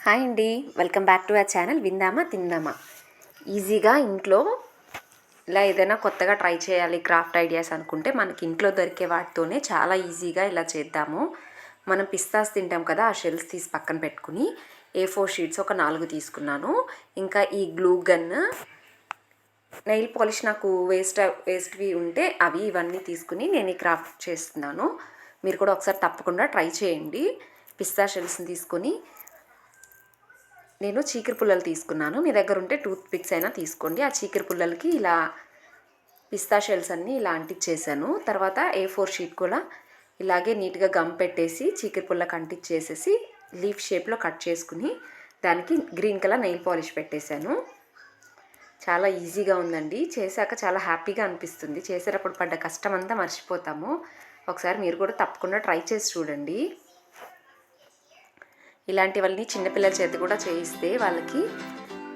Hi అండి, welcome back to our channel విందామా తిందామా. ఈజీగా ఇంట్లో ఇలా ఏదైనా కొత్తగా ట్రై చేయాలి క్రాఫ్ట్ ఐడియాస్ అనుకుంటే మనకి ఇంట్లో దొరికే వాటితోనే చాలా ఈజీగా ఇలా చేద్దాము. మనం పిస్తాస్ తింటాం కదా, ఆ షెల్స్ తీసి పక్కన పెట్టుకుని A4 షీట్స్ ఒక 4 తీసుకున్నాను. ఇంకా ఈ గ్లూ గన్, నెయిల్ పాలిష్ నాకు వేస్ట్వి ఉంటే అవి ఇవన్నీ తీసుకుని నేను ఈ క్రాఫ్ట్ చేస్తున్నాను. మీరు కూడా ఒకసారి తప్పకుండా ట్రై చేయండి. పిస్తా షెల్స్ని తీసుకొని నేను చీకరి పుల్లలు తీసుకున్నాను. మీ దగ్గర ఉంటే టూత్ పిక్స్ అయినా తీసుకోండి. ఆ చీకరి పుల్లలకి ఇలా పిస్తా షెల్స్ అన్నీ ఇలా అంటించేసాను. తర్వాత A4 షీట్ కూడా ఇలాగే నీట్గా గమ్ పెట్టేసి చీకరి పుల్లకి అంటించేసేసి లీఫ్ షేప్లో కట్ చేసుకుని దానికి గ్రీన్ కలర్ నెయిల్ పాలిష్ పెట్టేశాను. చాలా ఈజీగా ఉందండి. చేశాక చాలా హ్యాపీగా అనిపిస్తుంది. చేసేటప్పుడు పడ్డ కష్టం అంతా మర్చిపోతాము. ఒకసారి మీరు కూడా తప్పకుండా ట్రై చేసి చూడండి. ఇలాంటివన్నీ చిన్నపిల్లల చేతి కూడా చేయిస్తే వాళ్ళకి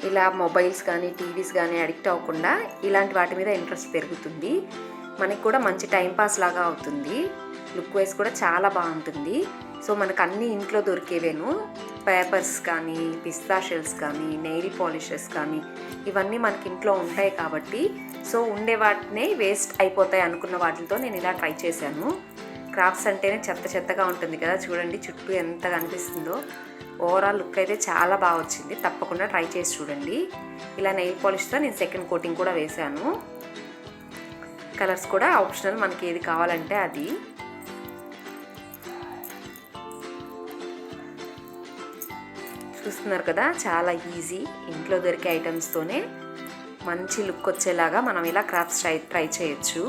ఇలా మొబైల్స్ కానీ టీవీస్ కానీ అడిక్ట్ అవ్వకుండా ఇలాంటి వాటి మీద ఇంట్రెస్ట్ పెరుగుతుంది. మనకి కూడా మంచి టైంపాస్ లాగా అవుతుంది. లుక్ వైజ్ కూడా చాలా బాగుంటుంది. సో మనకు అన్నీ ఇంట్లో దొరికేవేను. పేపర్స్ కానీ, పిస్తా షెల్స్ కానీ, నెయిల్ పాలిషెస్ కానీ ఇవన్నీ మనకి ఇంట్లో ఉంటాయి కాబట్టి సో ఉండే వాటినే వేస్ట్ అయిపోతాయి అనుకున్న వాటితో నేను ఇలా ట్రై చేశాను. క్రాఫ్ట్స్ అంటేనే చెత్తగా ఉంటుంది కదా, చూడండి చుట్టూ ఎంత కనిపిస్తుందో. ఓవరాల్ లుక్ అయితే చాలా బాగా వచ్చింది. తప్పకుండా ట్రై చేసి చూడండి. ఇలా నెయిల్ పాలిష్తో నేను సెకండ్ కోటింగ్ కూడా వేశాను. కలర్స్ కూడా ఆప్షనల్, మనకి ఏది కావాలంటే అది. చూస్తున్నారు కదా, చాలా ఈజీ. ఇంట్లో దొరికే ఐటమ్స్తోనే మంచి లుక్ వచ్చేలాగా మనం ఇలా క్రాఫ్ట్స్ ట్రై చేయొచ్చు.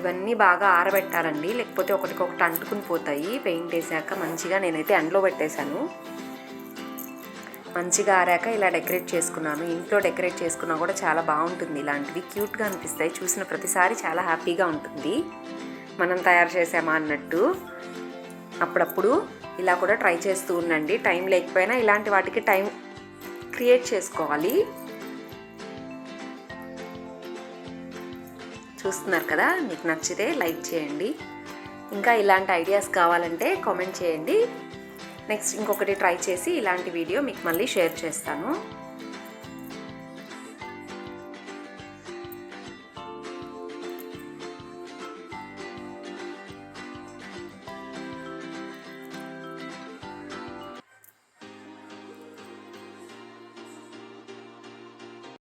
ఇవన్నీ బాగా ఆరబెట్టాలండి, లేకపోతే ఒకటికొకటి అంటుకుని పోతాయి. పెయింట్ వేసాక మంచిగా నేనైతే ఎండలో పెట్టేశాను. మంచిగా ఆరాక ఇలా డెకరేట్ చేసుకున్నాను. ఇంట్లో డెకరేట్ చేసుకున్నా కూడా చాలా బాగుంటుంది. ఇలాంటివి క్యూట్గా అనిపిస్తాయి. చూసిన ప్రతిసారి చాలా హ్యాపీగా ఉంటుంది. మనం తయారు చేసామా అన్నట్టు. అప్పుడప్పుడు ఇలా కూడా ట్రై చేస్తూ ఉండండి. టైం లేకపోయినా ఇలాంటి వాటికి టైం క్రియేట్ చేసుకోవాలి. చూస్తున్నారు కదా, మీకు నచ్చితే లైక్ చేయండి. ఇంకా ఇలాంటి ఐడియాస్ కావాలంటే కామెంట్ చేయండి. నెక్స్ట్ ఇంకొకటి ట్రై చేసి ఇలాంటి వీడియో మీకు మళ్ళీ షేర్ చేస్తాను.